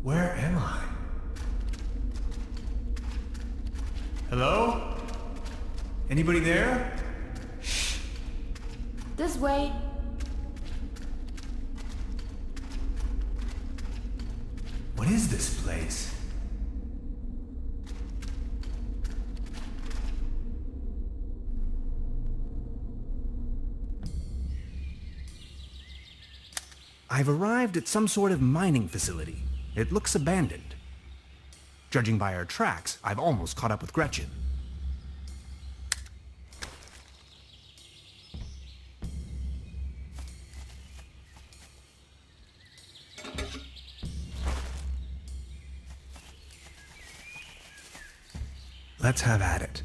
Where am I? Hello? Anybody there? Shh. This way. What is this place? I've arrived at some sort of mining facility. It looks abandoned. Judging by our tracks, I've almost caught up with Gretchen. Let's have at it.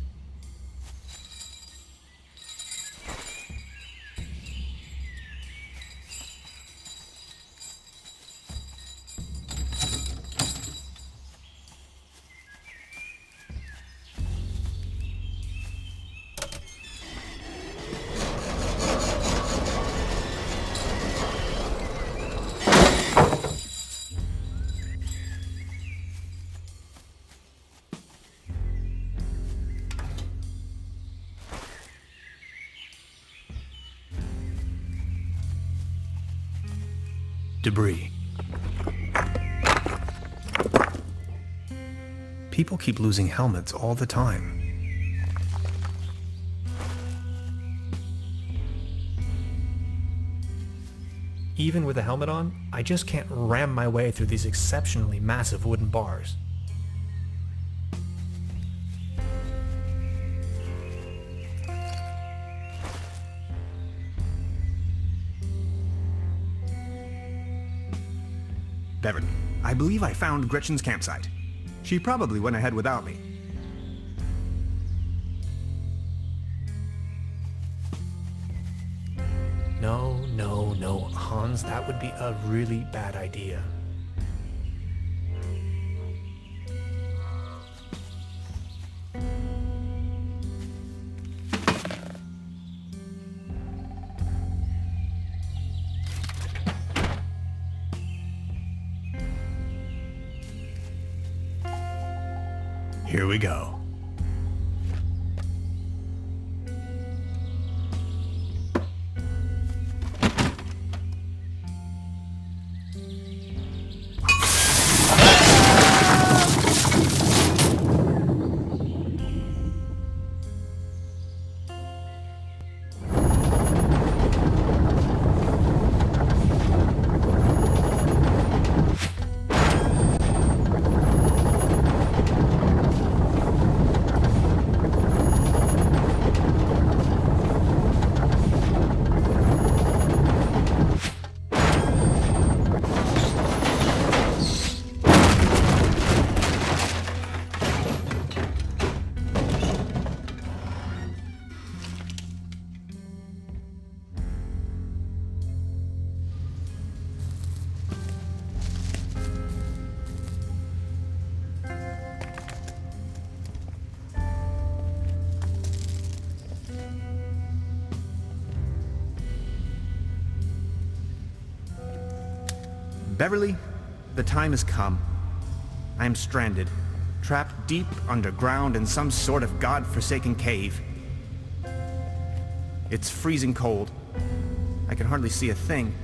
Debris. People keep losing helmets all the time. Even with a helmet on, I just can't ram my way through these exceptionally massive wooden bars. Beverly, I believe I found Gretchen's campsite. She probably went ahead without me. No, Hans, that would be a really bad idea. Here we go. Beverly, the time has come. I am stranded, trapped deep underground in some sort of god-forsaken cave. It's freezing cold. I can hardly see a thing.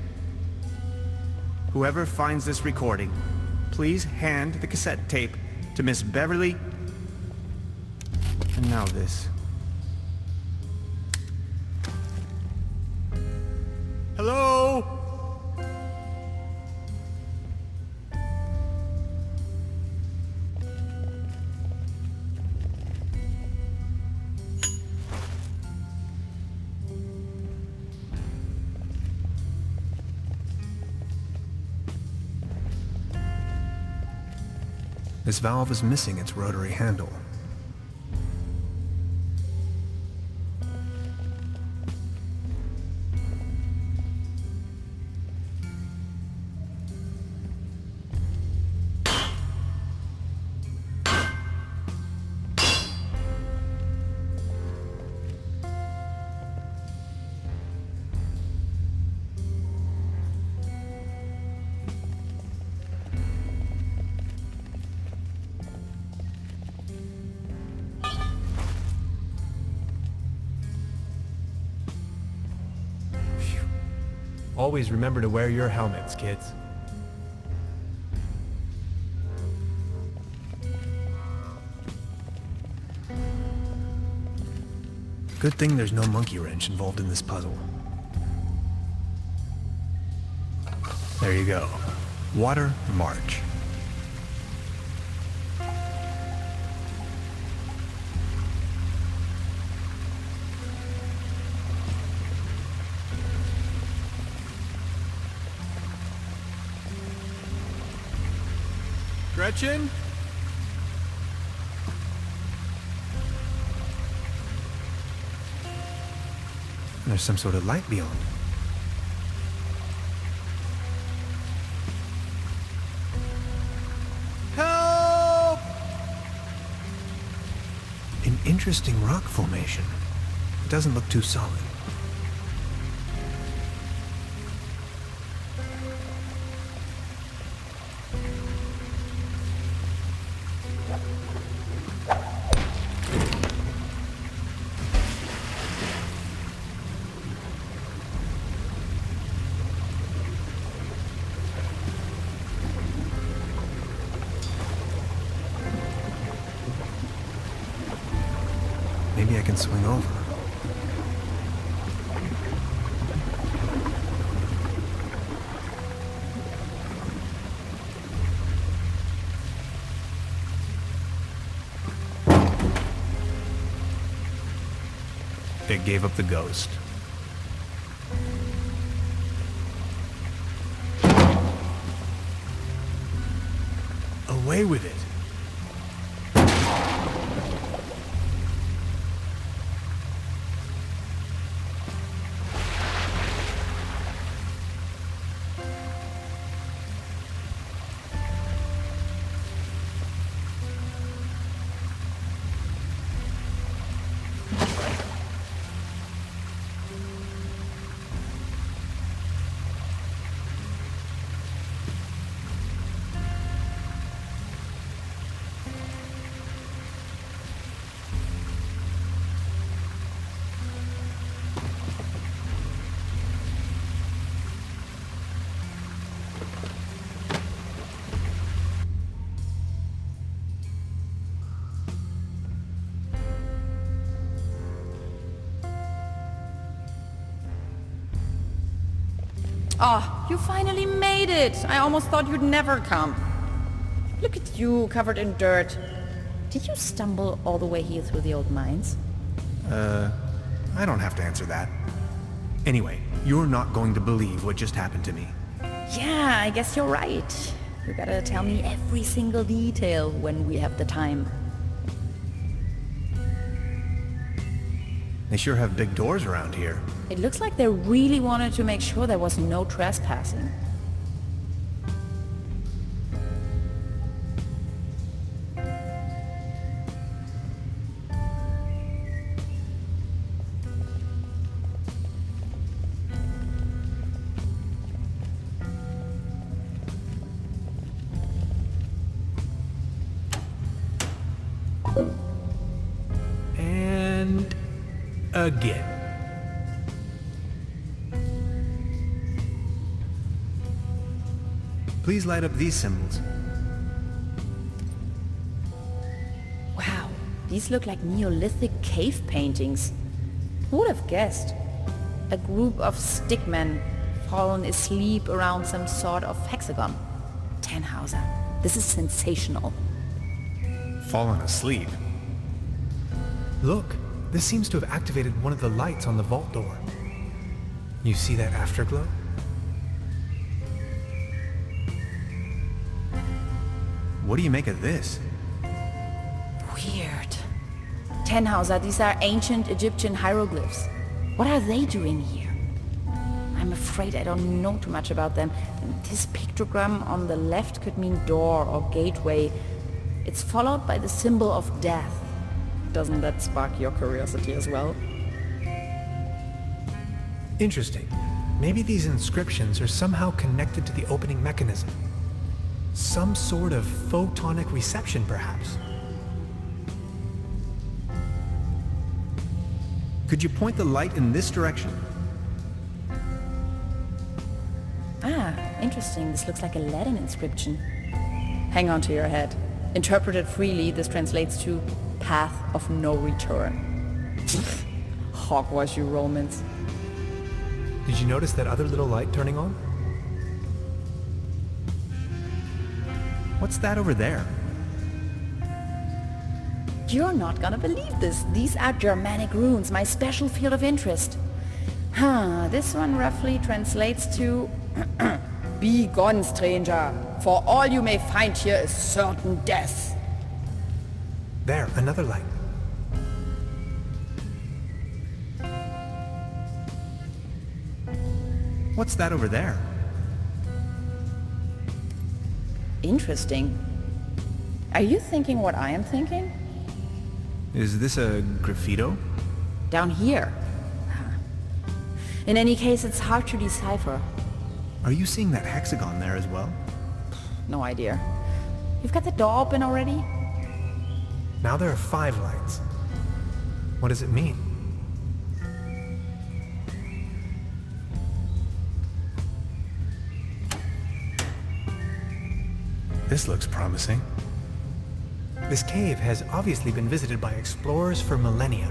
Whoever finds this recording, please hand the cassette tape to Miss Beverly. And now this. Hello? This valve is missing its rotary handle. Always remember to wear your helmets, kids. Good thing there's no monkey wrench involved in this puzzle. There you go. Water March. Gretchen? There's some sort of light beyond. Help! An interesting rock formation. It doesn't look too solid. Maybe I can swing over. It gave up the ghost. Away with it. Oh, you finally made it! I almost thought you'd never come. Look at you, covered in dirt. Did you stumble all the way here through the old mines? I don't have to answer that. Anyway, you're not going to believe what just happened to me. Yeah, I guess you're right. You gotta tell me every single detail when we have the time. They sure have big doors around here. It looks like they really wanted to make sure there was no trespassing. And again. Please light up these symbols. Wow, these look like Neolithic cave paintings. Who would have guessed? A group of stickmen fallen asleep around some sort of hexagon. Tannhauser, this is sensational. Fallen asleep. Look, this seems to have activated one of the lights on the vault door. You see that afterglow? What do you make of this? Weird. Tannhauser, these are ancient Egyptian hieroglyphs. What are they doing here? I'm afraid I don't know too much about them. This pictogram on the left could mean door or gateway. It's followed by the symbol of death. Doesn't that spark your curiosity as well? Interesting. Maybe these inscriptions are somehow connected to the opening mechanism. Some sort of photonic reception, perhaps. Could you point the light in this direction? Ah, interesting. This looks like a Latin inscription. Hang on to your head. Interpreted freely, this translates to Path of No Return. Hogwash, you Romans. Did you notice that other little light turning on? What's that over there? You're not gonna believe this. These are Germanic runes, my special field of interest. This one roughly translates to Be gone, stranger, for all you may find here is certain death. There, another light. What's that over there? Interesting. Are you thinking what I am thinking? Is this a graffito? Down here. In any case, it's hard to decipher. Are you seeing that hexagon there as well? No idea. You've got the door open already? Now there are 5 lights. What does it mean? This looks promising. This cave has obviously been visited by explorers for millennia.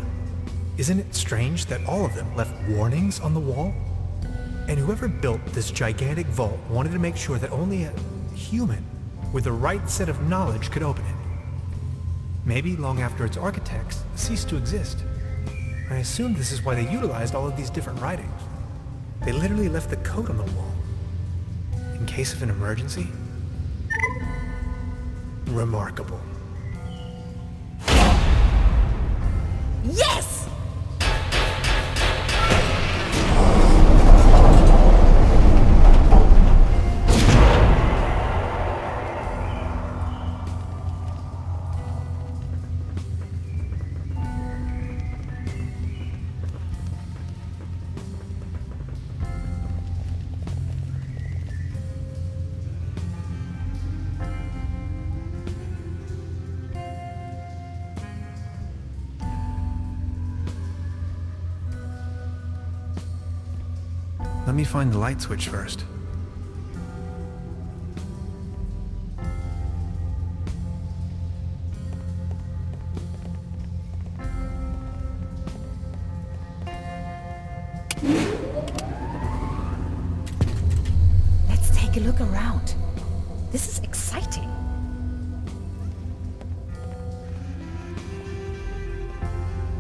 Isn't it strange that all of them left warnings on the wall? And whoever built this gigantic vault wanted to make sure that only a human with the right set of knowledge could open it. Maybe long after its architects ceased to exist. I assume this is why they utilized all of these different writings. They literally left the code on the wall. In case of an emergency? Remarkable. Yes! Let me find the light switch first. Let's take a look around. This is exciting.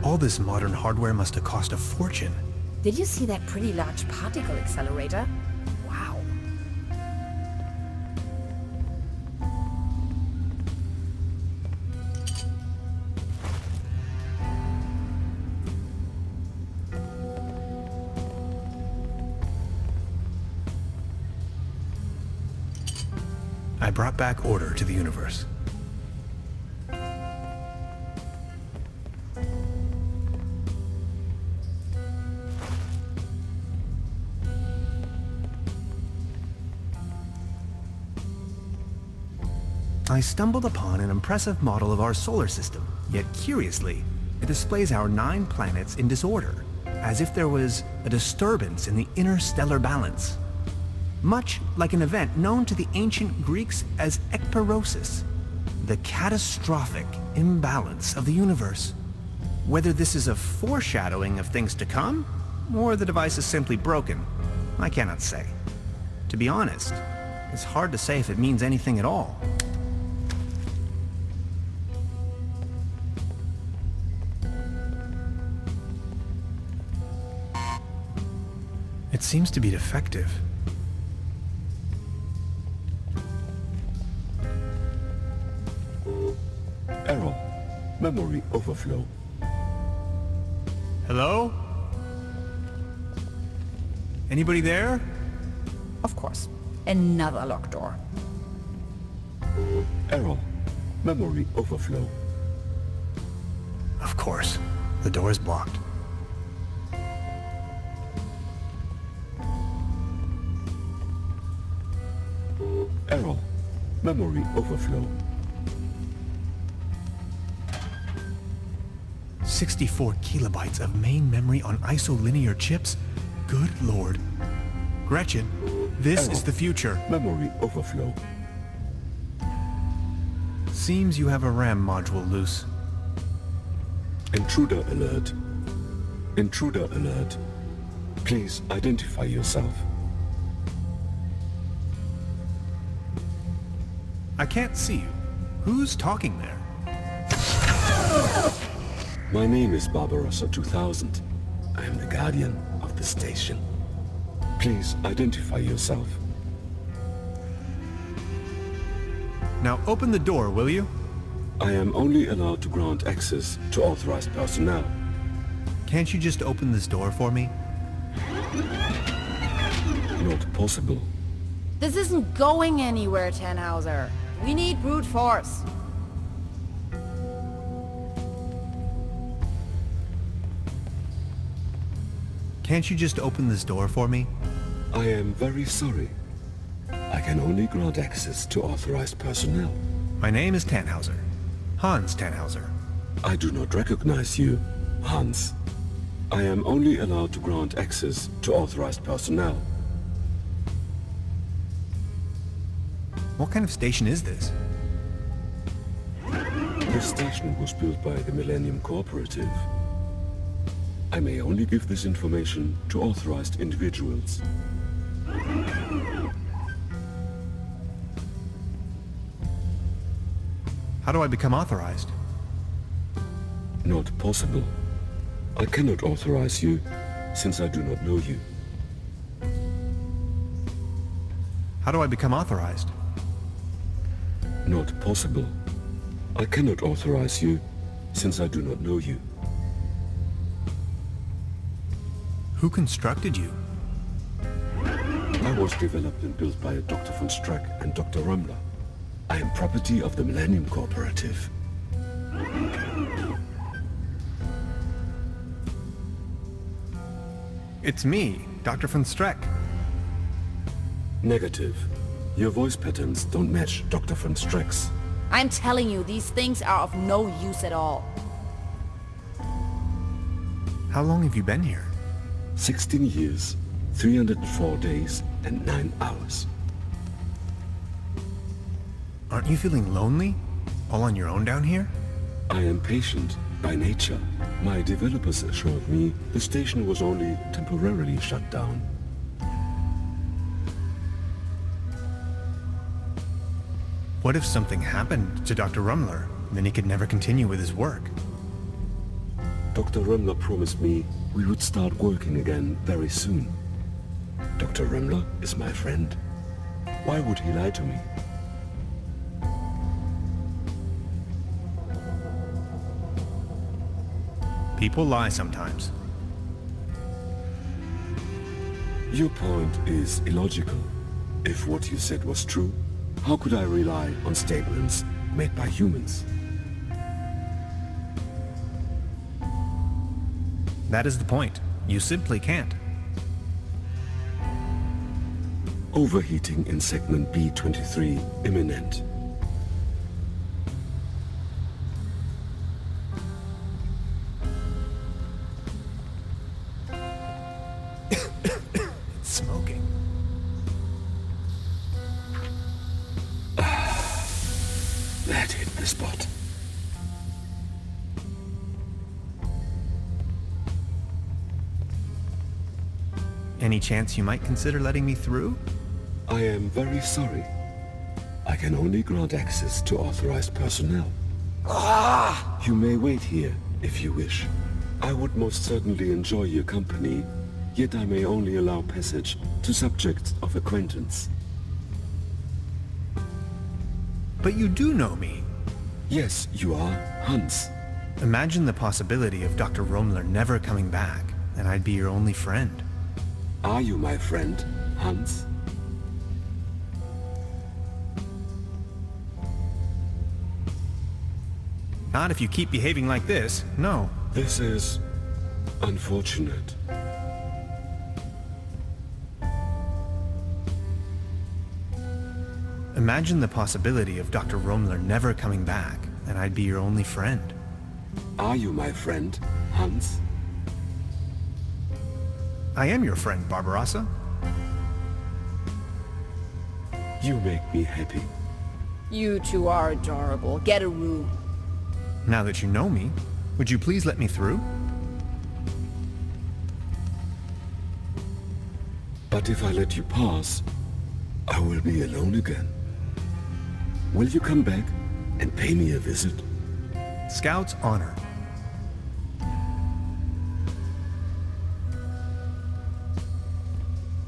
All this modern hardware must have cost a fortune. Did you see that pretty large particle accelerator? Wow. I brought back order to the universe. I stumbled upon an impressive model of our solar system, yet curiously, it displays our 9 planets in disorder, as if there was a disturbance in the interstellar balance. Much like an event known to the ancient Greeks as ekperosis, the catastrophic imbalance of the universe. Whether this is a foreshadowing of things to come, or the device is simply broken, I cannot say. To be honest, it's hard to say if it means anything at all. It seems to be defective. Error. Memory overflow. Hello? Anybody there? Of course. Another locked door. Error. Memory overflow. Of course. The door is blocked. Error. Memory overflow. 64 kilobytes of main memory on isolinear chips? Good lord. Gretchen, This Error. is the future. Memory overflow. Seems you have a RAM module loose. Intruder alert. Intruder alert. Please identify yourself. I can't see you. Who's talking there? My name is Barbarossa 2000. I am the guardian of the station. Please identify yourself. Now open the door, will you? I am only allowed to grant access to authorized personnel. Can't you just open this door for me? Not possible. This isn't going anywhere, Tannhauser. We need brute force. Can't you just open this door for me? I am very sorry. I can only grant access to authorized personnel. My name is Tannhauser. Hans Tannhauser. I do not recognize you, Hans. I am only allowed to grant access to authorized personnel. What kind of station is this? This station was built by the Millennium Cooperative. I may only give this information to authorized individuals. How do I become authorized? Not possible. I cannot authorize you, since I do not know you. How do I become authorized? Not possible. I cannot authorize you, since I do not know you. Who constructed you? I was developed and built by Dr. von Streck and Dr. Rummler. I am property of the Millennium Cooperative. It's me, Dr. von Streck. Negative. Your voice patterns don't match Dr. von Streck's. I'm telling you, these things are of no use at all. How long have you been here? 16 years, 304 days, and 9 hours. Aren't you feeling lonely? All on your own down here? I am patient by nature. My developers assured me the station was only temporarily shut down. What if something happened to Dr. Rummler? Then he could never continue with his work. Dr. Rummler promised me we would start working again very soon. Dr. Rummler is my friend. Why would he lie to me? People lie sometimes. Your point is illogical. If what you said was true, how could I rely on statements made by humans? That is the point. You simply can't. Overheating in segment B23 imminent. Smoking. That hit the spot. Any chance you might consider letting me through? I am very sorry. I can only grant access to authorized personnel. You may wait here if you wish. I would most certainly enjoy your company, yet I may only allow passage to subjects of acquaintance. But you do know me. Yes, you are Hans. Imagine the possibility of Dr. Rummler never coming back, and I'd be your only friend. Are you my friend, Hans? Not if you keep behaving like this, no. This is unfortunate. Imagine the possibility of Dr. Rummler never coming back, and I'd be your only friend. Are you my friend, Hans? I am your friend, Barbarossa. You make me happy. You two are adorable. Get a room. Now that you know me, would you please let me through? But if I let you pass, I will be alone again. Will you come back and pay me a visit? Scout's honor.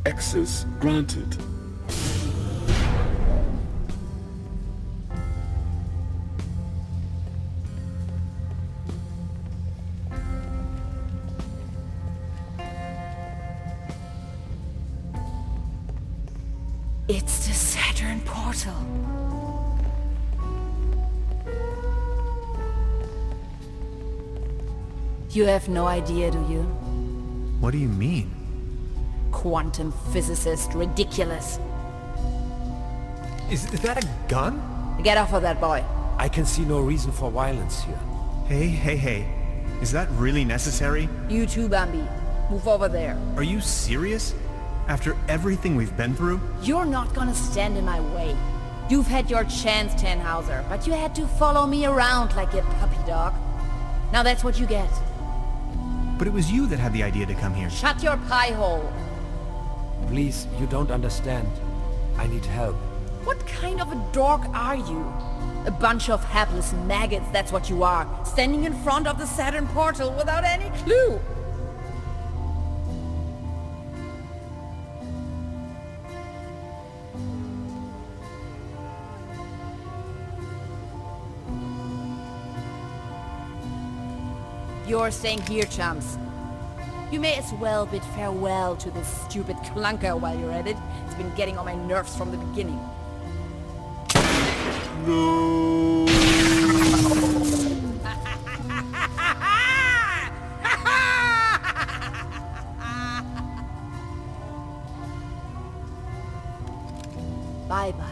Access granted. It's the Saturn portal. You have no idea, do you? What do you mean? Quantum physicist, ridiculous. Is that a gun? Get off of that boy. I can see no reason for violence here. Hey. Is that really necessary? You too, Bambi. Move over there. Are you serious? After everything we've been through? You're not gonna stand in my way. You've had your chance, Tannhauser, but you had to follow me around like a puppy dog. Now that's what you get. But it was you that had the idea to come here. Shut your pie hole. Please, you don't understand. I need help. What kind of a dork are you? A bunch of hapless maggots, that's what you are. Standing in front of the Saturn portal without any clue. You're staying here, chumps. You may as well bid farewell to this stupid clunker while you're at it. It's been getting on my nerves from the beginning. No! Bye-bye.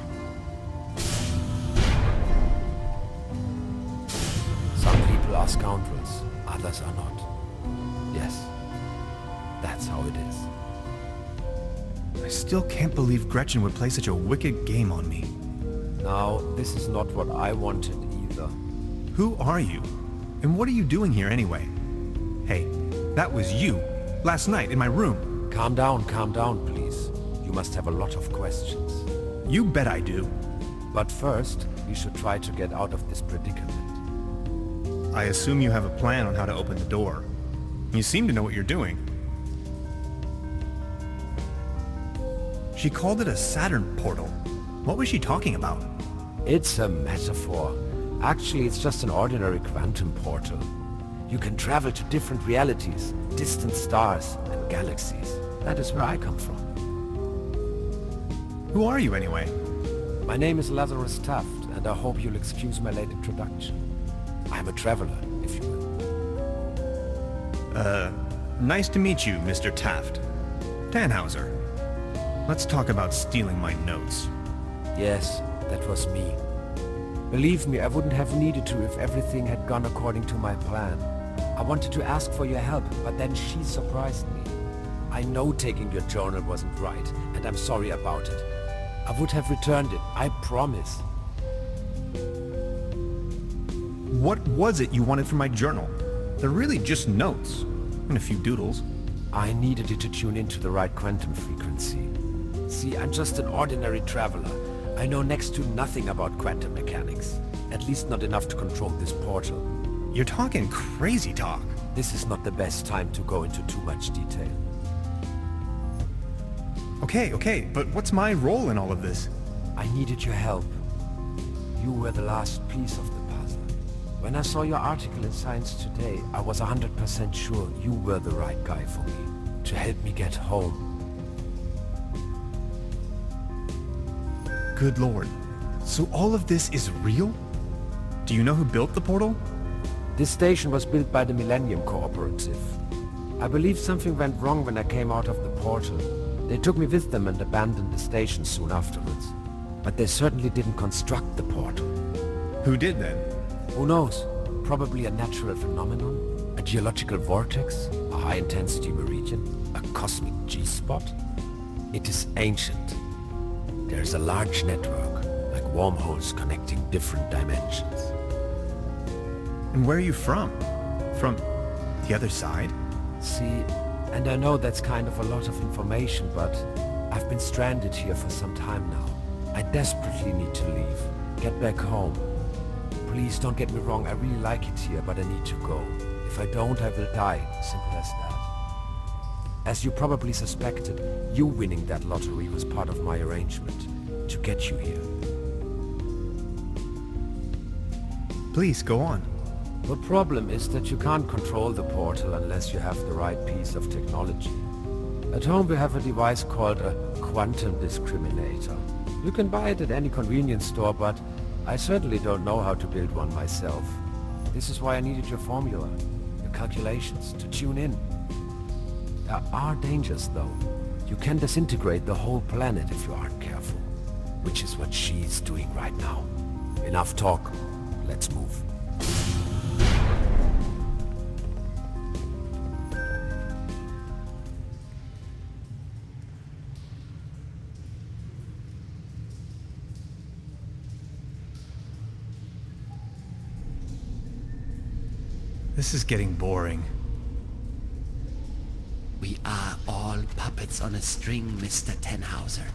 Some people are scoundrels, others are not. Yes, that's how it is. I still can't believe Gretchen would play such a wicked game on me. Now, this is not what I wanted either. Who are you? And what are you doing here anyway? Hey, that was you, last night in my room. Calm down, please. You must have a lot of questions. You bet I do. But first, we should try to get out of this predicament. I assume you have a plan on how to open the door. You seem to know what you're doing. She called it a Saturn portal. What was she talking about? It's a metaphor. Actually, it's just an ordinary quantum portal. You can travel to different realities, distant stars, and galaxies. That is where I come from. Who are you anyway? My name is Lazarus Taft, and I hope you'll excuse my late introduction. I'm a traveler, if you will. Nice to meet you, Mr. Taft. Tannhauser. Let's talk about stealing my notes. Yes, that was me. Believe me, I wouldn't have needed to if everything had gone according to my plan. I wanted to ask for your help, but then she surprised me. I know taking your journal wasn't right, and I'm sorry about it. I would have returned it, I promise. What was it you wanted from my journal? They're really just notes, and a few doodles. I needed it to tune into the right quantum frequency. See, I'm just an ordinary traveler. I know next to nothing about quantum mechanics. At least not enough to control this portal. You're talking crazy talk. This is not the best time to go into too much detail. Okay, but what's my role in all of this? I needed your help. You were the last piece of the puzzle. When I saw your article in Science Today, I was 100% sure you were the right guy for me, to help me get home. Good lord. So all of this is real? Do you know who built the portal? This station was built by the Millennium Cooperative. I believe something went wrong when I came out of the portal. They took me with them and abandoned the station soon afterwards. But they certainly didn't construct the portal. Who did then? Who knows? Probably a natural phenomenon, a geological vortex, a high-intensity meridian, a cosmic G-spot. It is ancient. There's a large network, like wormholes connecting different dimensions. And where are you from? From the other side? See, and I know that's kind of a lot of information, but I've been stranded here for some time now. I desperately need to leave, get back home. Please don't get me wrong, I really like it here, but I need to go. If I don't, I will die, simple as that. As you probably suspected, you winning that lottery was part of my arrangement, to get you here. Please, go on. The problem is that you can't control the portal unless you have the right piece of technology. At home we have a device called a quantum discriminator. You can buy it at any convenience store, but I certainly don't know how to build one myself. This is why I needed your formula, your calculations, to tune in. There are dangers though. You can disintegrate the whole planet if you aren't careful. Which is what she's doing right now. Enough talk. Let's move. This is getting boring. We are all puppets on a string, Mr. Tenhauser.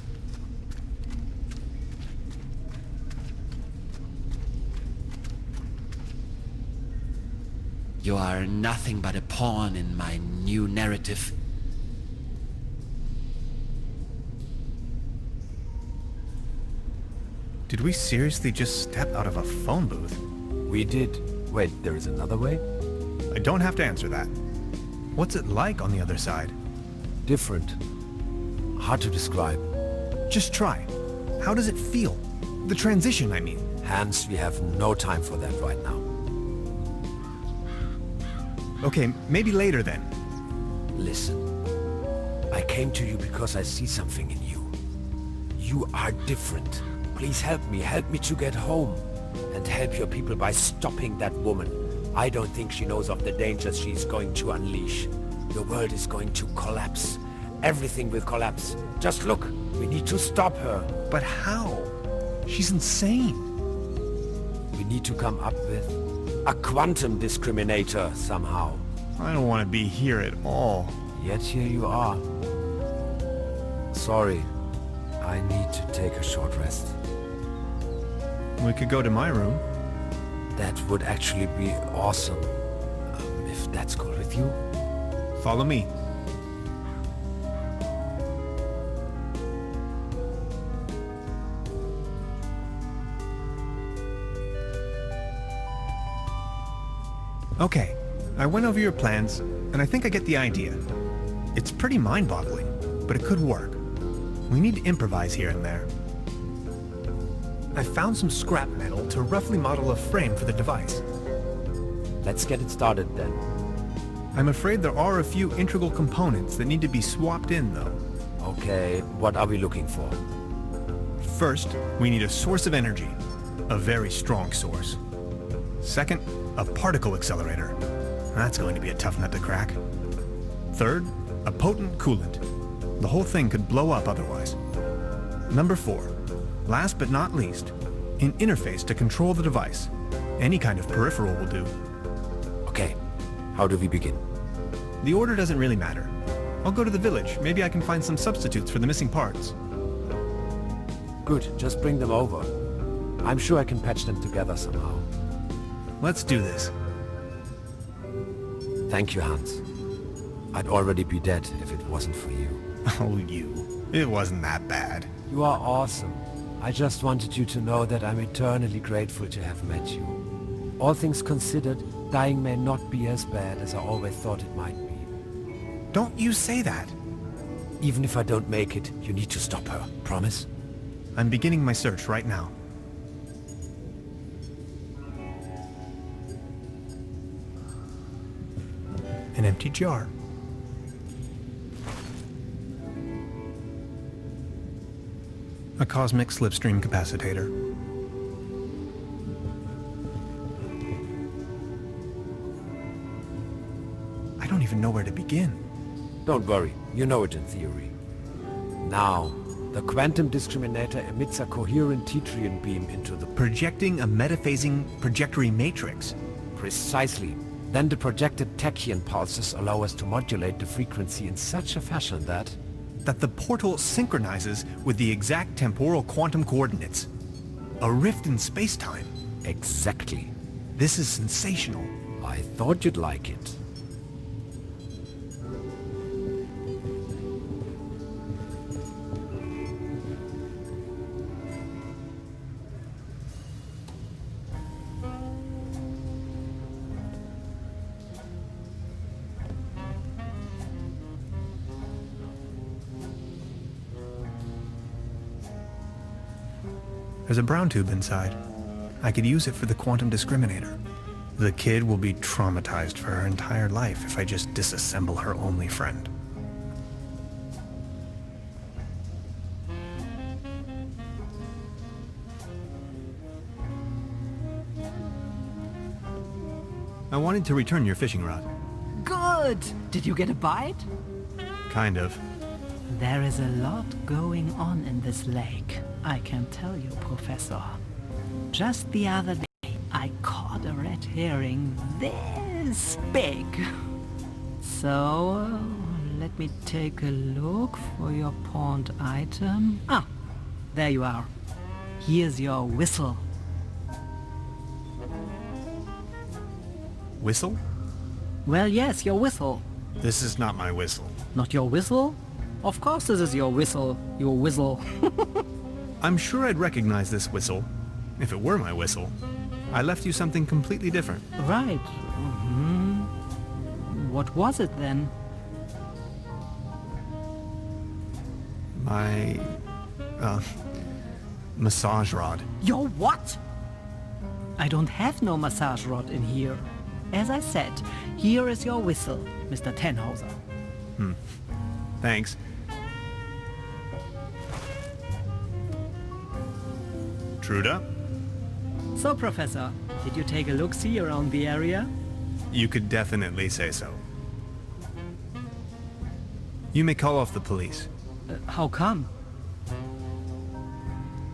You are nothing but a pawn in my new narrative. Did we seriously just step out of a phone booth? We did. Wait, there is another way? I don't have to answer that. What's it like on the other side? Different. Hard to describe. Just try. How does it feel? The transition, I mean. Hans, we have no time for that right now. Okay, maybe later then. Listen. I came to you because I see something in you. You are different. Please help me to get home. And help your people by stopping that woman. I don't think she knows of the dangers she's going to unleash. The world is going to collapse. Everything will collapse. Just look, we need to stop her. But how? She's insane. We need to come up with a quantum discriminator somehow. I don't want to be here at all. Yet here you are. Sorry, I need to take a short rest. We could go to my room. That would actually be awesome. If that's cool with you. Follow me. Okay, I went over your plans, and I think I get the idea. It's pretty mind-boggling, but it could work. We need to improvise here and there. I found some scrap metal to roughly model a frame for the device. Let's get it started then. I'm afraid there are a few integral components that need to be swapped in, though. Okay, what are we looking for? First, we need a source of energy. A very strong source. Second, a particle accelerator. That's going to be a tough nut to crack. Third, a potent coolant. The whole thing could blow up otherwise. Number 4. Last but not least, an interface to control the device. Any kind of peripheral will do. Okay, how do we begin? The order doesn't really matter. I'll go to the village. Maybe I can find some substitutes for the missing parts. Good, just bring them over. I'm sure I can patch them together somehow. Let's do this. Thank you, Hans. I'd already be dead if it wasn't for you. Oh, you. It wasn't that bad. You are awesome. I just wanted you to know that I'm eternally grateful to have met you. All things considered, dying may not be as bad as I always thought it might be. Don't you say that. Even if I don't make it, you need to stop her. Promise? I'm beginning my search right now. An empty jar. A cosmic slipstream capacitator. I don't even know where to begin. Don't worry, you know it in theory. Now, The quantum discriminator emits a coherent Tetrian beam into the... Projecting a metaphasing trajectory matrix. Precisely. Then the projected tachyon pulses allow us to modulate the frequency in such a fashion that the portal synchronizes with the exact temporal quantum coordinates. A rift in space-time. Exactly. This is sensational. I thought you'd like it. There's a brown tube inside. I could use it for the quantum discriminator. The kid will be traumatized for her entire life if I just disassemble her only friend. I wanted to return your fishing rod. Good! Did you get a bite? Kind of. There is a lot going on in this lake, I can tell you, Professor. Just the other day, I caught a red herring this big. So, let me take a look for your pawned item. Ah, there you are. Here's your whistle. Whistle? Well, yes, your whistle. This is not my whistle. Not your whistle? Of course this is your whistle, your whistle. I'm sure I'd recognize this whistle, if it were my whistle. I left you something completely different. Right. What was it then? My... massage rod. Your what? I don't have no massage rod in here. As I said, here is your whistle, Mr. Tannhauser. Thanks. Truda? So, Professor, did you take a look-see around the area? You could definitely say so. You may call off the police. How come?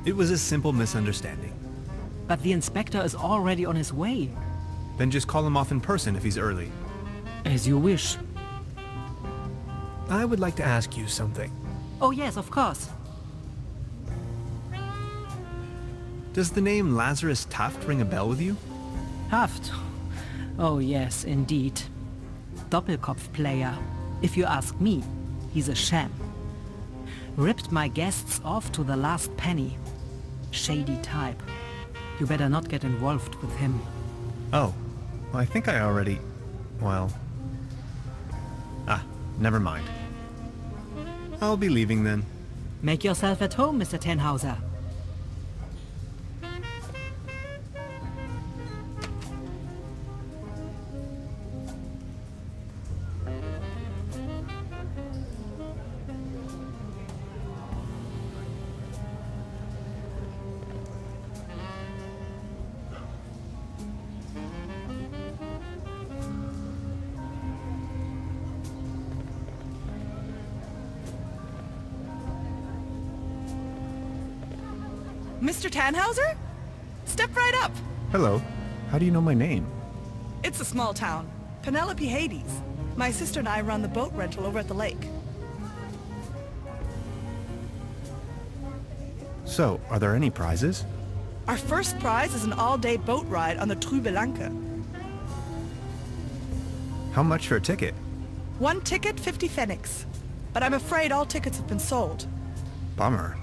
It was a simple misunderstanding. But the inspector is already on his way. Then just call him off in person if he's early. As you wish. I would like to ask you something. Oh yes, of course. Does the name Lazarus Taft ring a bell with you? Haft. Oh yes, indeed. Doppelkopf player. If you ask me, he's a sham. Ripped my guests off to the last penny. Shady type. You better not get involved with him. Oh, well, I think I already... well... never mind. I'll be leaving then. Make yourself at home, Mr. Tannhauser. Mr. Tannhauser? Step right up. Hello. How do you know my name? It's a small town. Penelope Hades. My sister and I run the boat rental over at the lake. So, are there any prizes? Our first prize is an all-day boat ride on the Truberbrook. How much for a ticket? One ticket, 50 pfennigs. But I'm afraid all tickets have been sold. Bummer.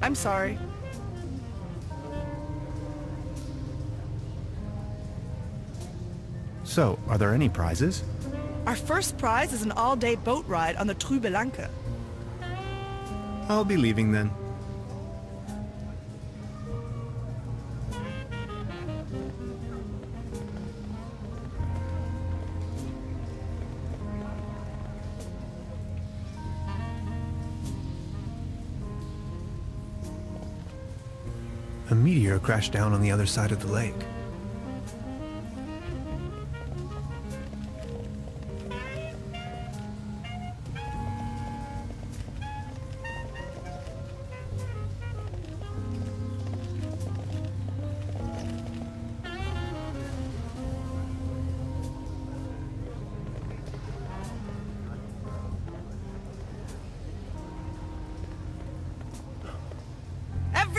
I'm sorry. So, are there any prizes? Our first prize is an all-day boat ride on the Truberbrook. I'll be leaving then. A meteor crashed down on the other side of the lake.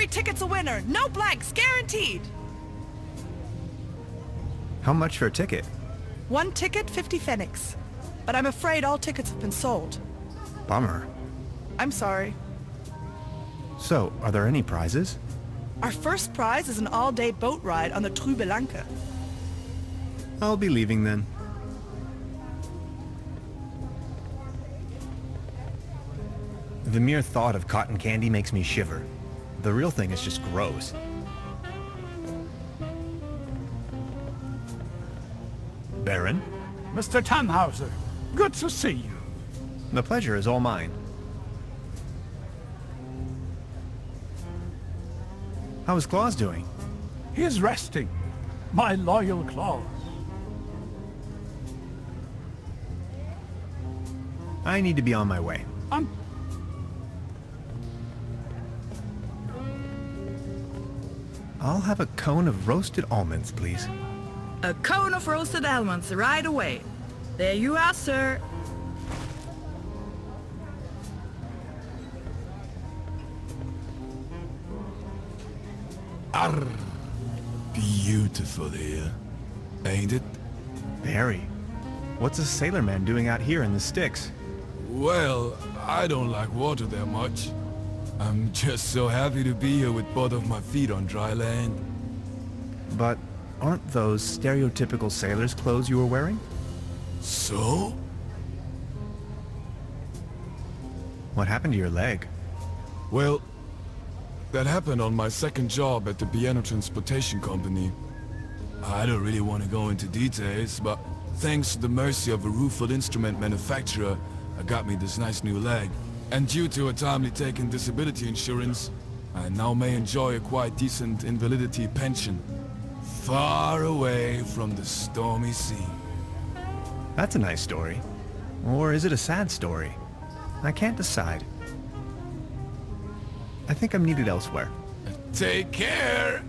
Every ticket's a winner. No blanks, guaranteed. How much for a ticket? 1 ticket, 50 pfennigs. But I'm afraid all tickets have been sold. Bummer. I'm sorry. So, are there any prizes? Our first prize is an all-day boat ride on the Truberbrook. I'll be leaving then. The mere thought of cotton candy makes me shiver. The real thing is just gross. Baron? Mr. Tannhauser, good to see you. The pleasure is all mine. How is Claus doing? He is resting. My loyal Claus. I need to be on my way. I'll have a cone of roasted almonds, please. A cone of roasted almonds right away. There you are, sir. Arr, beautiful here, ain't it? Very. What's a sailorman doing out here in the sticks? Well, I don't like water that much. I'm just so happy to be here with both of my feet on dry land. But aren't those stereotypical sailor's clothes you were wearing? So? What happened to your leg? Well, that happened on my second job at the piano transportation company. I don't really want to go into details, but thanks to the mercy of a rueful instrument manufacturer, I got me this nice new leg. And due to a timely taken disability insurance, I now may enjoy a quite decent invalidity pension. Far away from the stormy sea. That's a nice story. Or is it a sad story? I can't decide. I think I'm needed elsewhere. Take care!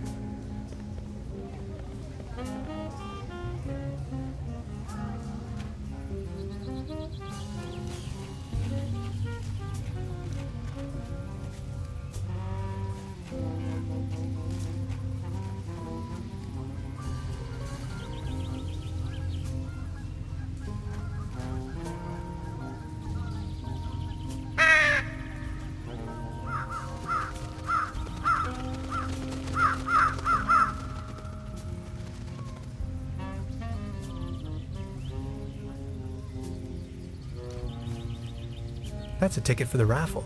That's a ticket for the raffle.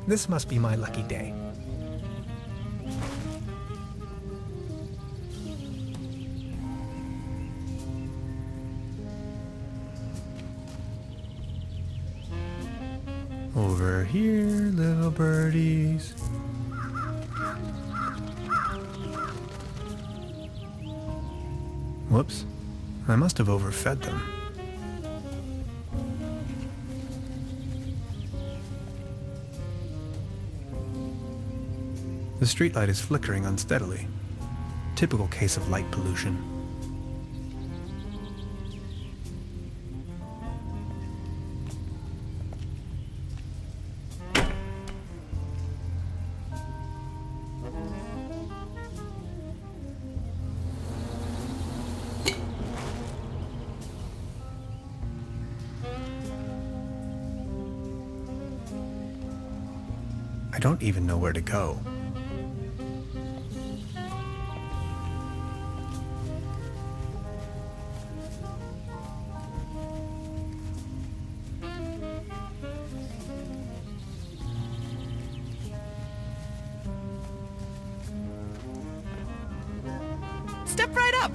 This must be my lucky day. Over here, little birdies. Whoops. I must have overfed them. The streetlight is flickering unsteadily. Typical case of light pollution. I don't even know where to go. Step right up.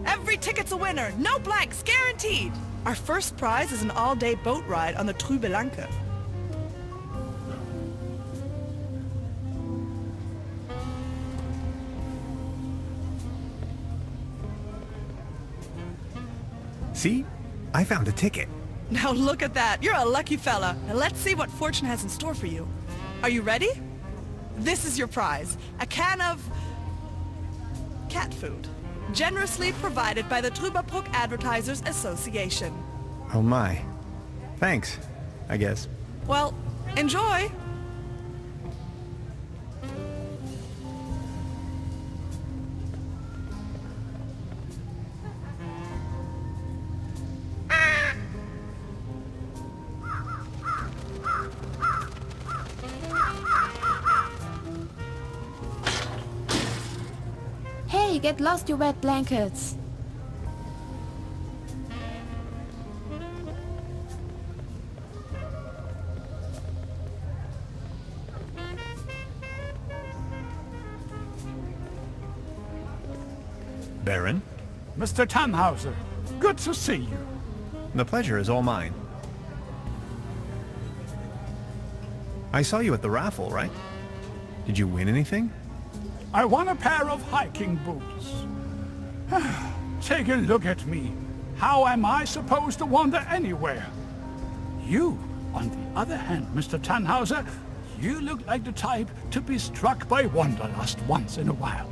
Every ticket's a winner. No blanks, guaranteed. Our first prize is an all-day boat ride on the Truberbrook. See? I found a ticket. Now look at that. You're a lucky fella. Now let's see what fortune has in store for you. Are you ready? This is your prize. A can of cat food. Generously provided by the Truberbrook Advertisers Association. Oh my. Thanks, I guess. Well, enjoy. Hurry, get lost, you wet blankets. Baron, Mr. Tannhauser, good to see you. the pleasure is all mine. I saw you at the raffle, right? Did you win anything? I won a pair of hiking boots. Take a look at me. How am I supposed to wander anywhere? You, on the other hand, Mr. Tannhauser, you look like the type to be struck by wanderlust once in a while.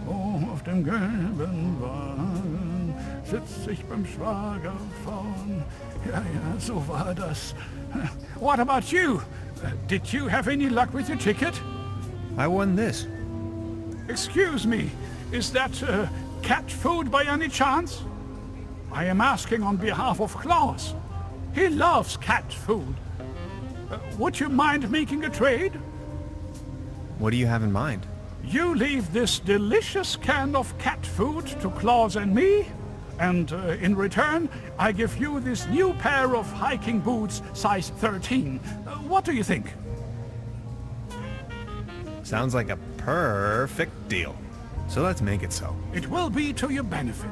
Oh, auf dem gelben Wagen sitzt ich beim Schwager vorn. Ja, so war das. What about you? Did you have any luck with your ticket? I won this. Excuse me, is that cat food by any chance? I am asking on behalf of Klaus. He loves cat food. Would you mind making a trade? What do you have in mind? You leave this delicious can of cat food to Klaus and me, and in return, I give you this new pair of hiking boots, size 13. What do you think? Sounds like a perfect deal. So let's make it so. It will be to your benefit.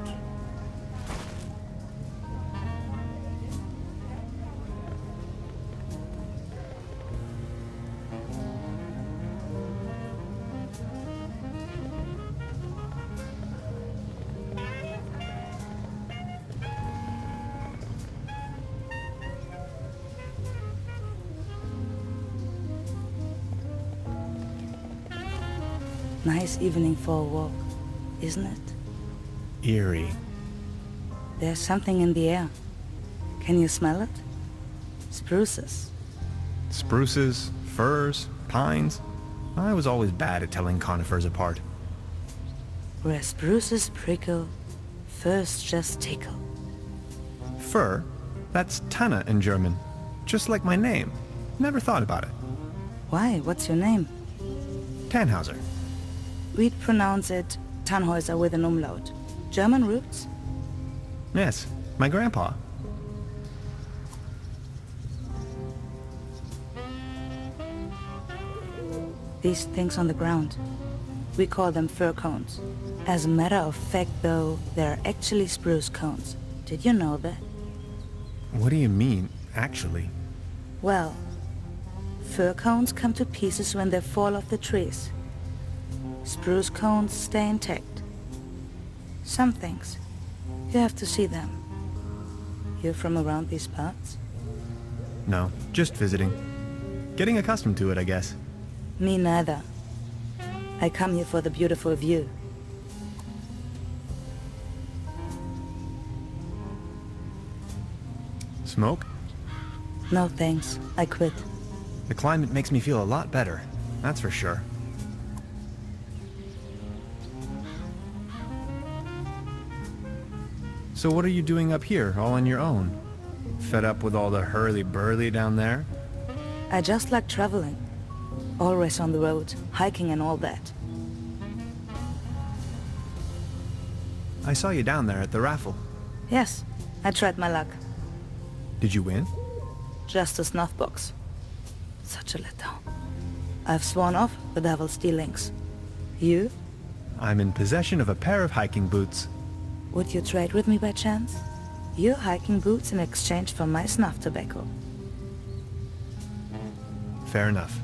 Nice evening for a walk, isn't it? Eerie. There's something in the air. Can you smell it? Spruces. Spruces, firs, pines. I was always bad at telling conifers apart. Where spruces prickle, firs just tickle. Fir? That's Tanne in German. Just like my name. Never thought about it. Why? What's your name? Tannhauser. We'd pronounce it Tannhäuser with an umlaut. German roots? Yes, my grandpa. These things on the ground. We call them fir cones. As a matter of fact, though, they're actually spruce cones. Did you know that? What do you mean, actually? Well, fir cones come to pieces when they fall off the trees. Spruce cones stay intact. Some things. You have to see them. You're from around these parts? No, just visiting. Getting accustomed to it, I guess. Me neither. I come here for the beautiful view. Smoke? No thanks. I quit. The climate makes me feel a lot better, that's for sure. So what are you doing up here, all on your own? Fed up with all the hurly-burly down there? I just like traveling. Always on the road, hiking and all that. I saw you down there at the raffle. Yes, I tried my luck. Did you win? Just a snuff box. Such a letdown. I've sworn off the devil's dealings. You? I'm in possession of a pair of hiking boots. Would you trade with me by chance? Your hiking boots in exchange for my snuff tobacco. Fair enough.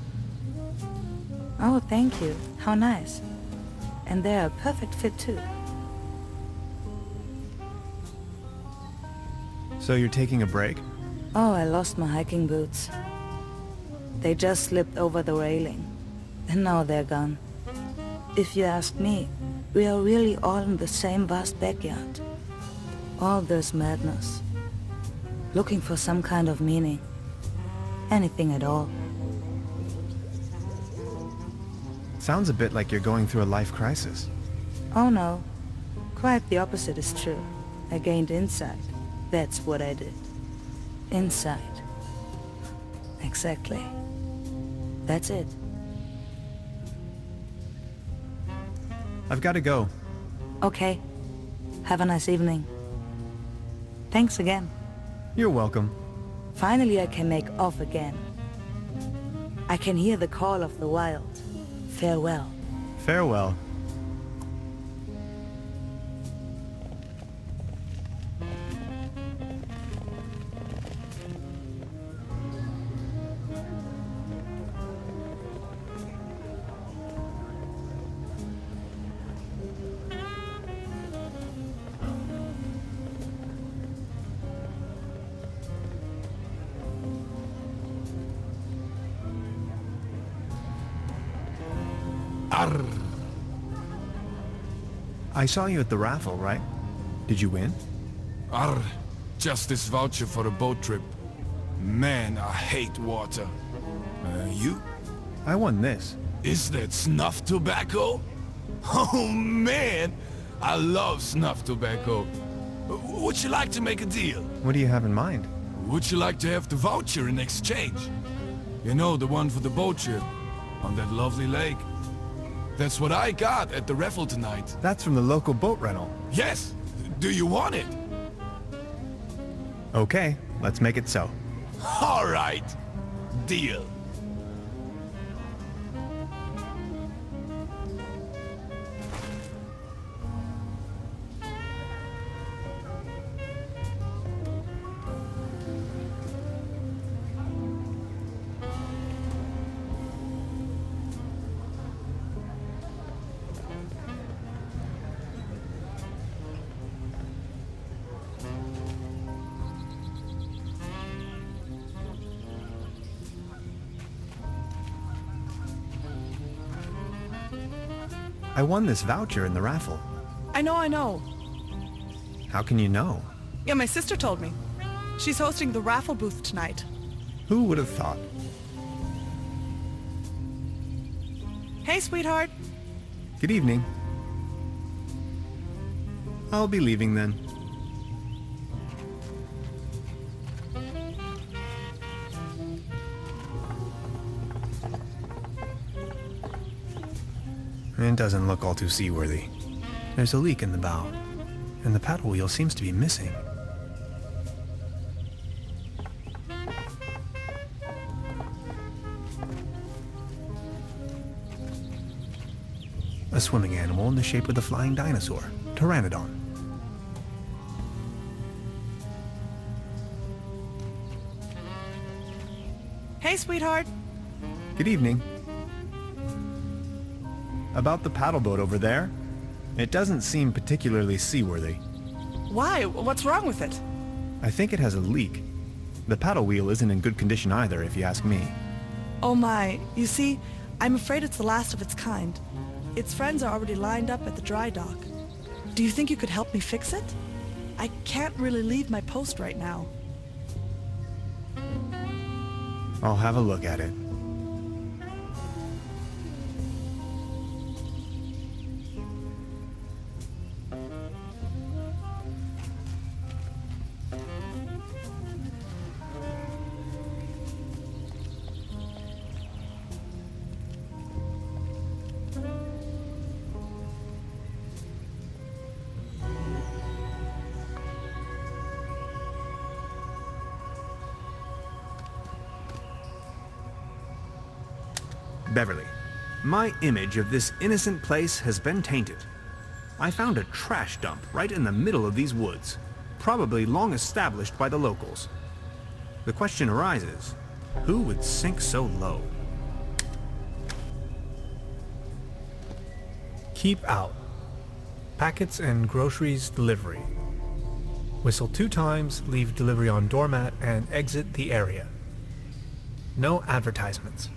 Oh, thank you. How nice. And they're a perfect fit too. So you're taking a break? Oh, I lost my hiking boots. They just slipped over the railing. And now they're gone. If you ask me, we are really all in the same vast backyard. All this madness. Looking for some kind of meaning. Anything at all. Sounds a bit like you're going through a life crisis. Oh no. Quite the opposite is true. I gained insight. That's what I did. Insight. Exactly. That's it. I've got to go. Okay. Have a nice evening. Thanks again. You're welcome. Finally I can make off again. I can hear the call of the wild. Farewell. Farewell. Arr! I saw you at the raffle, right? Did you win? Arr! Just this voucher for a boat trip. Man, I hate water. You? I won this. Is that snuff tobacco? Oh man! I love snuff tobacco. Would you like to make a deal? What do you have in mind? Would you like to have the voucher in exchange? You know, the one for the boat trip, on that lovely lake. That's what I got at the raffle tonight. That's from the local boat rental. Yes! Do you want it? Okay, let's make it so. All right. Deal. I won this voucher in the raffle. I know. How can you know? Yeah, my sister told me. She's hosting the raffle booth tonight. Who would have thought? Hey, sweetheart. Good evening. I'll be leaving then. It doesn't look all too seaworthy. There's a leak in the bow, and the paddle wheel seems to be missing. A swimming animal in the shape of the flying dinosaur, Pteranodon. Hey, sweetheart. Good evening. About the paddle boat over there? It doesn't seem particularly seaworthy. Why? What's wrong with it? I think it has a leak. The paddle wheel isn't in good condition either, if you ask me. Oh my. You see, I'm afraid it's the last of its kind. Its friends are already lined up at the dry dock. Do you think you could help me fix it? I can't really leave my post right now. I'll have a look at it. Beverly, my image of this innocent place has been tainted. I found a trash dump right in the middle of these woods, probably long established by the locals. The question arises, who would sink so low? Keep out. Packets and groceries delivery. Whistle 2 times, leave delivery on doormat, and exit the area. No advertisements.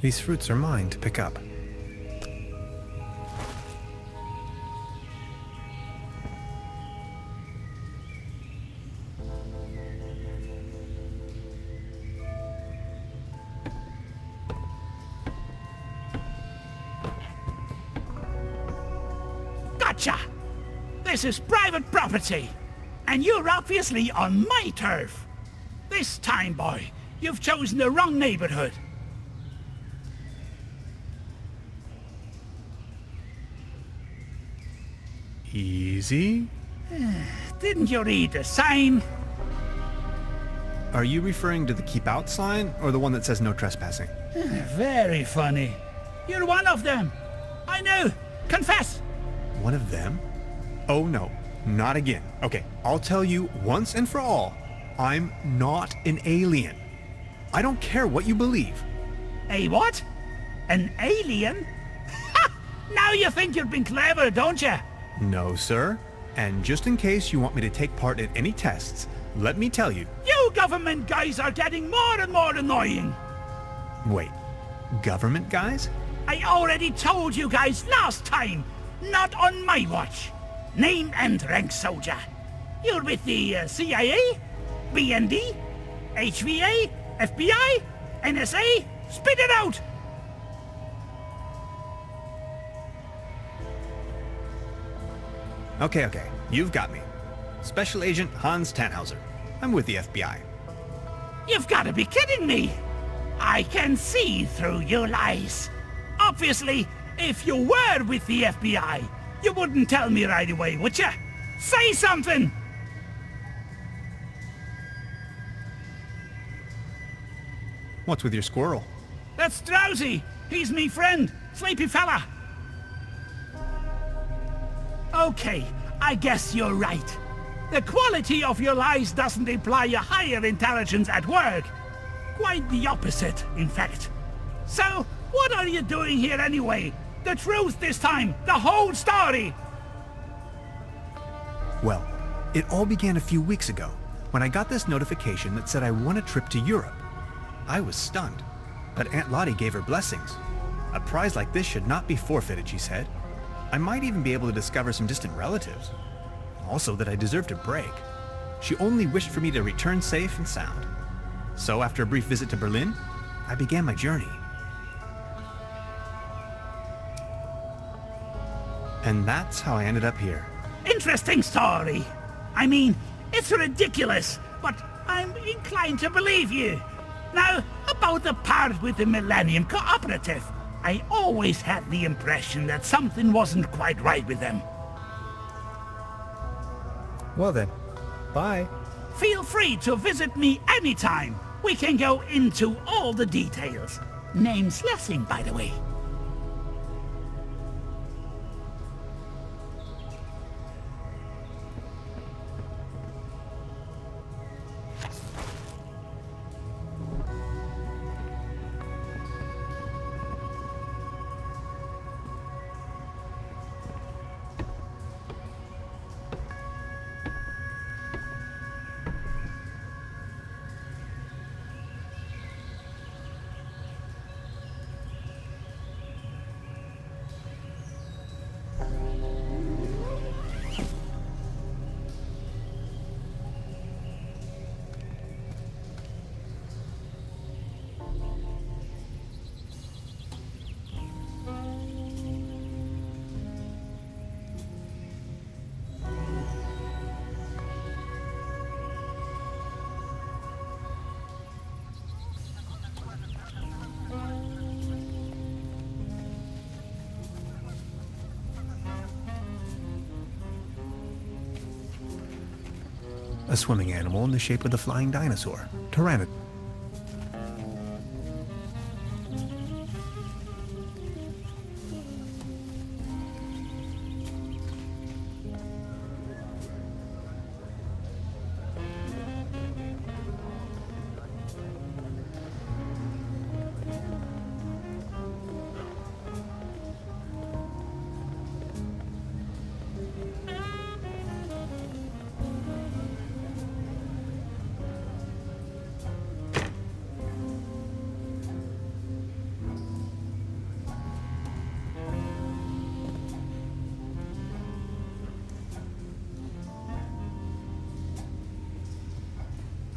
These fruits are mine to pick up. Gotcha! This is private property, and you're obviously on my turf. This time, boy, you've chosen the wrong neighborhood. Easy? Didn't you read the sign? Are you referring to the keep out sign or the one that says no trespassing? Very funny. You're one of them. I know. Confess. One of them? Oh no, not again. Okay, I'll tell you once and for all, I'm not an alien. I don't care what you believe. A what? An alien? Ha! Now you think you've been clever, don't you? No, sir. And just in case you want me to take part in any tests, let me tell you. You government guys are getting more and more annoying. Wait, government guys? I already told you guys last time. Not on my watch. Name and rank soldier. You're with the CIA? BND? HVA? FBI? NSA? Spit it out! Okay, you've got me. Special Agent Hans Tannhauser. I'm with the FBI. You've got to be kidding me! I can see through your lies. Obviously, if you were with the FBI, you wouldn't tell me right away, would you? Say something! What's with your squirrel? That's Drowsy. He's me friend. Sleepy fella. Okay, I guess you're right. The quality of your lies doesn't imply a higher intelligence at work. Quite the opposite, in fact. So, what are you doing here anyway? The truth this time, the whole story! Well, it all began a few weeks ago, when I got this notification that said I won a trip to Europe. I was stunned, but Aunt Lottie gave her blessings. A prize like this should not be forfeited, she said. I might even be able to discover some distant relatives. Also that I deserved a break. She only wished for me to return safe and sound. So after a brief visit to Berlin, I began my journey. And that's how I ended up here. Interesting story. I mean, it's ridiculous, but I'm inclined to believe you. Now, about the part with the Millennium Cooperative. I always had the impression that something wasn't quite right with them. Well then, bye. Feel free to visit me anytime. We can go into all the details. Name's Lessing, by the way. A swimming animal in the shape of the flying dinosaur, Tyrannosaurus.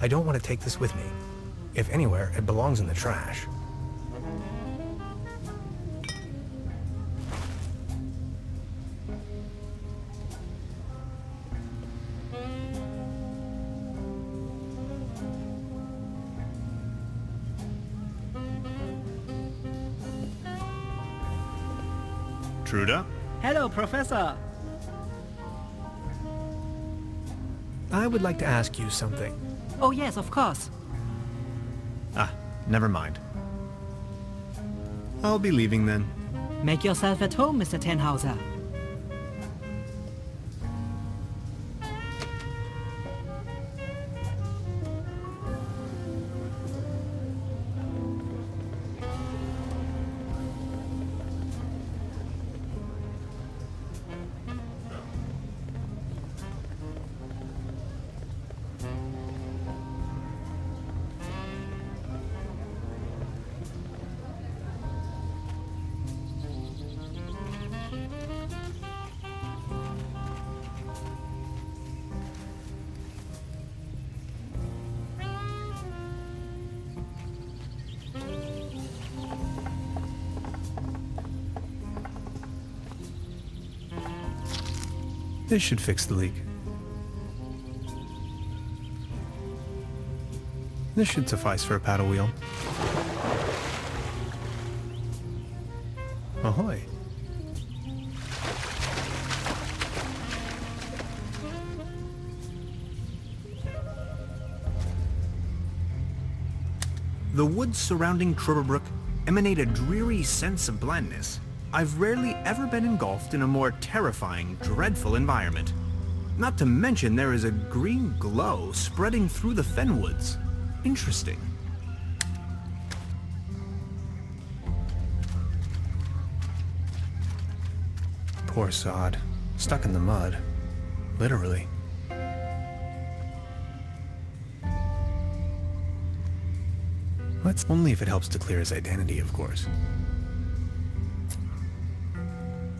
I don't want to take this with me. If anywhere, it belongs in the trash. Truda? Hello, Professor. I would like to ask you something. Oh yes, of course. Ah, never mind. I'll be leaving then. Make yourself at home, Mr. Tannhauser. This should fix the leak. This should suffice for a paddle wheel. Ahoy! The woods surrounding Truberbrook emanate a dreary sense of blandness. I've rarely ever been engulfed in a more terrifying, dreadful environment. Not to mention there is a green glow spreading through the fenwoods. Interesting. Poor sod. Stuck in the mud. Literally. Let's only if it helps to clear his identity, of course.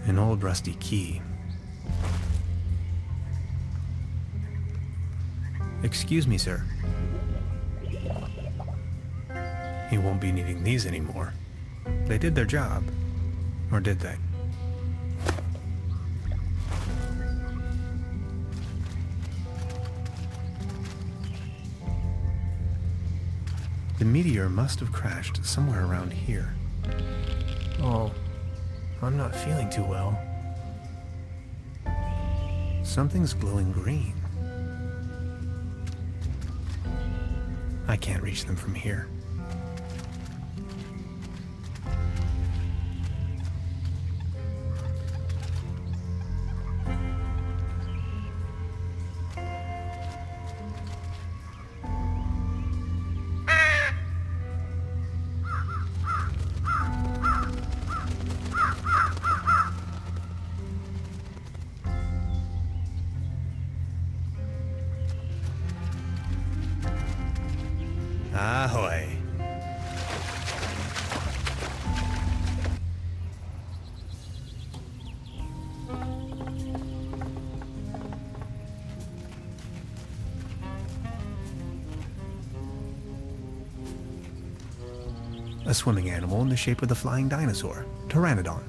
An old rusty key. Excuse me, sir. He won't be needing these anymore. They did their job. Or did they? The meteor must have crashed somewhere around here. Oh, I'm not feeling too well. Something's glowing green. I can't reach them from here. Ahoy. A swimming animal in the shape of the flying dinosaur, Pteranodon.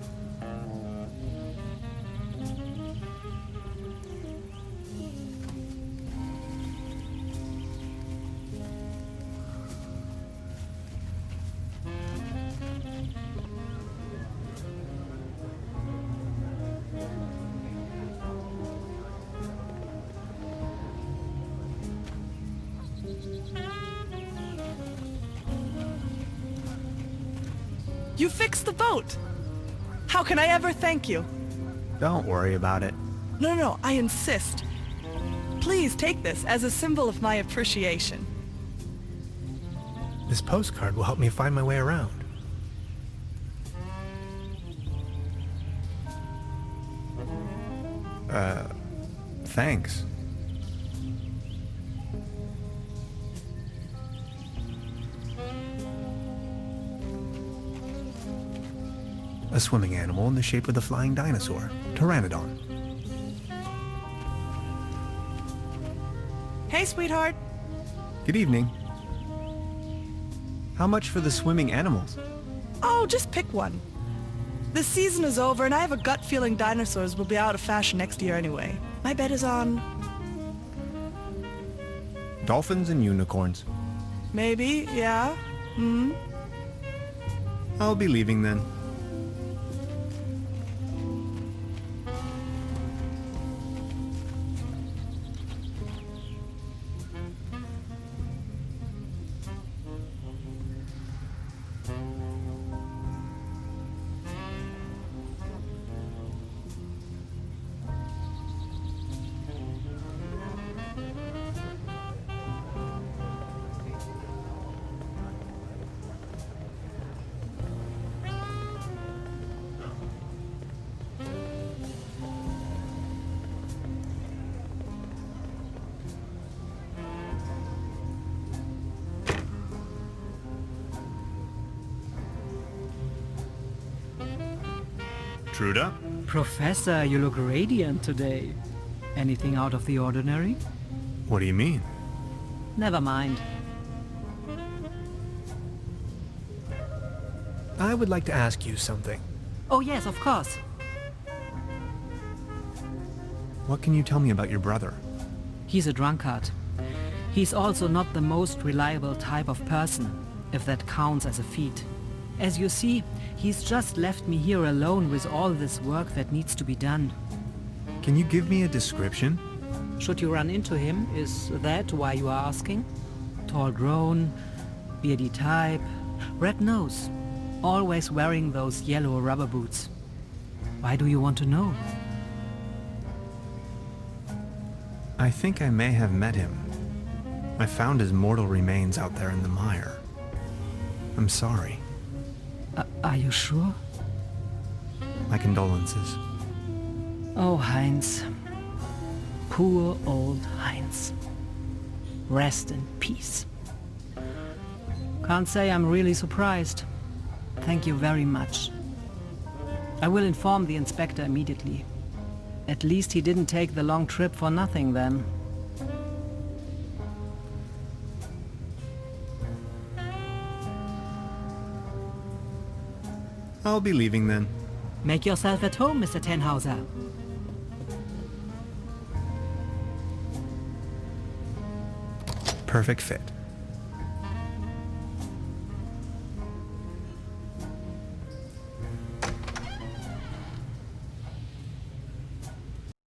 You fixed the boat! How can I ever thank you? Don't worry about it. No, I insist. Please take this as a symbol of my appreciation. This postcard will help me find my way around. Thanks. A swimming animal in the shape of the flying dinosaur, Pteranodon. Hey, sweetheart. Good evening. How much for the swimming animals? Oh, just pick one. The season is over, and I have a gut feeling dinosaurs will be out of fashion next year anyway. My bet is on... Dolphins and unicorns. Maybe, yeah. I'll be leaving then. Truda? Professor, you look radiant today. Anything out of the ordinary? What do you mean? Never mind. I would like to ask you something. Oh yes, of course. What can you tell me about your brother? He's a drunkard. He's also not the most reliable type of person, if that counts as a feat. As you see, he's just left me here alone with all this work that needs to be done. Can you give me a description? Should you run into him, is that why you are asking? Tall grown, beardy type, red nose, always wearing those yellow rubber boots. Why do you want to know? I think I may have met him. I found his mortal remains out there in the mire. I'm sorry. Are you sure? My condolences. Oh, Heinz. Poor old Heinz. Rest in peace. Can't say I'm really surprised. Thank you very much. I will inform the inspector immediately. At least he didn't take the long trip for nothing then. I'll be leaving then. Make yourself at home, Mr. Tenhauser. Perfect fit.